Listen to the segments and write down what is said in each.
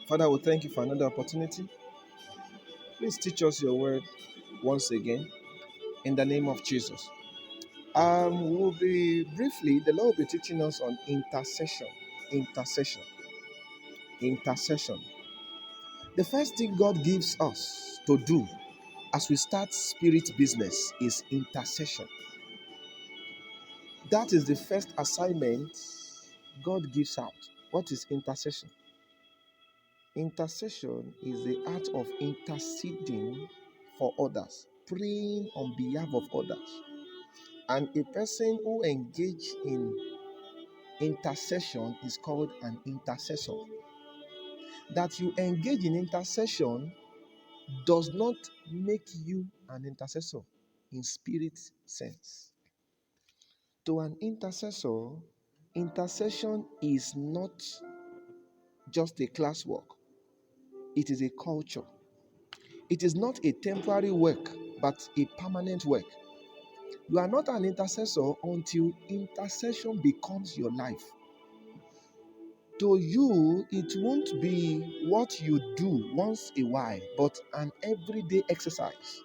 Father, we thank you for another opportunity. Please teach us your word once again in the name of Jesus. We'll be briefly, the Lord will be teaching us on intercession. Intercession. Intercession. The first thing God gives us to do as we start spirit business is intercession. That is the first assignment God gives out. What is intercession? Intercession is the art of interceding for others, praying on behalf of others. And a person who engages in intercession is called an intercessor. That you engage in intercession does not make you an intercessor in spirit sense. To an intercessor, intercession is not just a classwork, it is a culture. It is not a temporary work, but a permanent work. You are not an intercessor until intercession becomes your life. To you, it won't be what you do once a while, but an everyday exercise.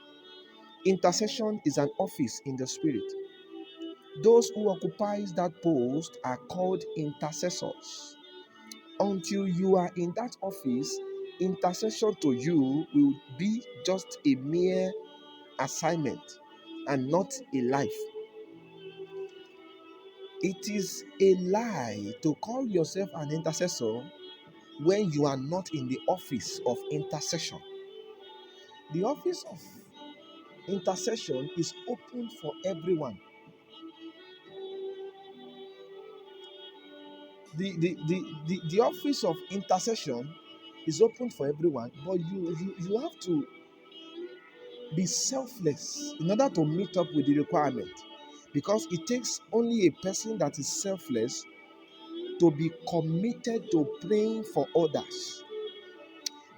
Intercession is an office in the spirit. Those who occupy that post are called intercessors. Until you are in that office, intercession to you will be just a mere assignment and not a life. It is a lie to call yourself an intercessor when you are not in the office of intercession. The office of intercession is open for everyone. The office of intercession is open for everyone, but you have to be selfless in order to meet up with the requirement. Because it takes only a person that is selfless to be committed to praying for others.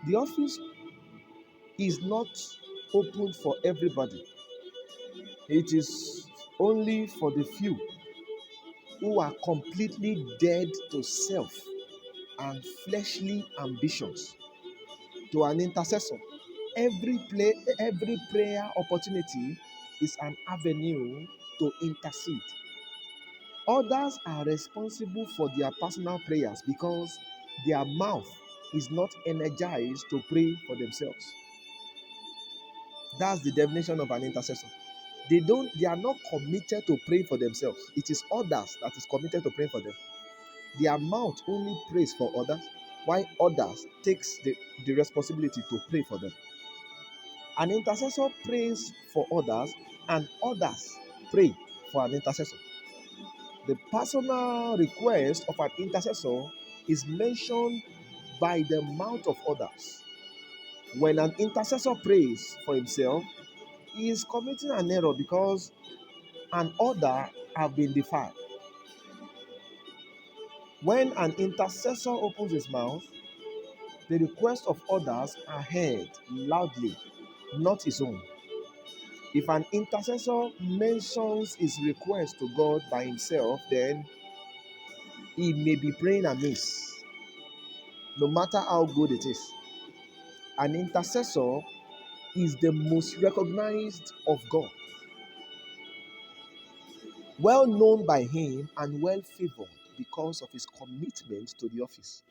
The office is not open for everybody. It is only for the few who are completely dead to self and fleshly ambitions. To an intercessor, every prayer opportunity is an avenue to intercede. Others are responsible for their personal prayers because their mouth is not energized to pray for themselves. That's the definition of an intercessor. They are not committed to pray for themselves. It is others that is committed to pray for them. Their mouth only prays for others, while others takes the responsibility to pray for them. An intercessor prays for others, and others pray for an intercessor. The personal request of an intercessor is mentioned by the mouth of others. When an intercessor prays for himself, he is committing an error because an order have been defied. When an intercessor opens his mouth, the requests of others are heard loudly, not his own. If an intercessor mentions his request to God by himself, then he may be praying amiss, no matter how good it is. An intercessor is the most recognized of God, well known by him and well favored because of his commitment to the office.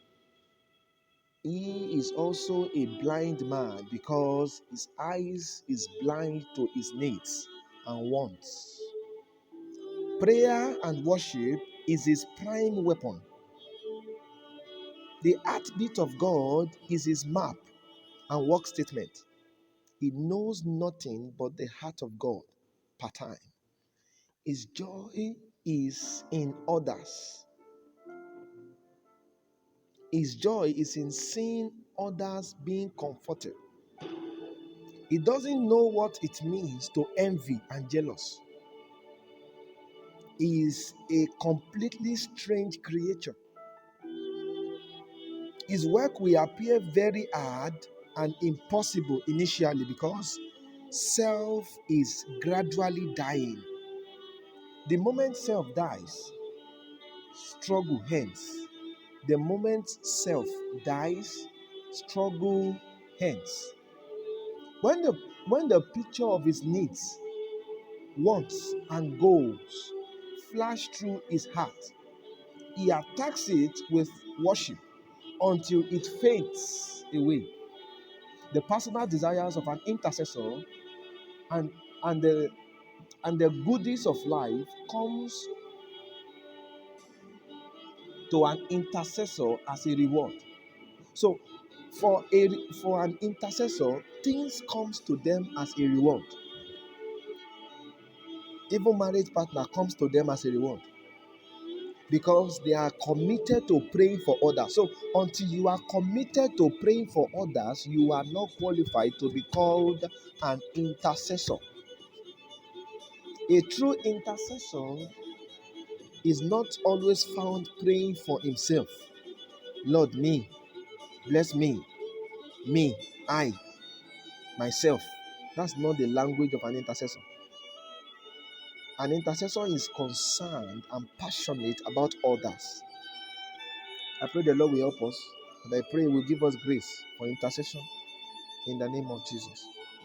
He is also a blind man because his eyes is blind to his needs and wants. Prayer and worship is his prime weapon. The heartbeat of God is his map and work statement. He knows nothing but the heart of God per time. His joy is in others. His joy is in seeing others being comforted. He doesn't know what it means to envy and jealous. He is a completely strange creature. His work will appear very hard and impossible initially because self is gradually dying. The moment self dies, struggle ends. The moment self dies, struggle ends. When the picture of his needs, wants, and goals flash through his heart, he attacks it with worship until it fades away. The personal desires of an intercessor and and the and the goodies of life comes to an intercessor as a reward. So for an intercessor, things comes to them as a reward. Even marriage partner comes to them as a reward because they are committed to praying for others. So until you are committed to praying for others, you are not qualified to be called an intercessor. A true intercessor is not always found praying for himself. Lord, bless me, I, myself. That's not the language of an intercessor. An intercessor is concerned and passionate about others. I pray the Lord will help us, and I pray He will give us grace for intercession in the name of Jesus.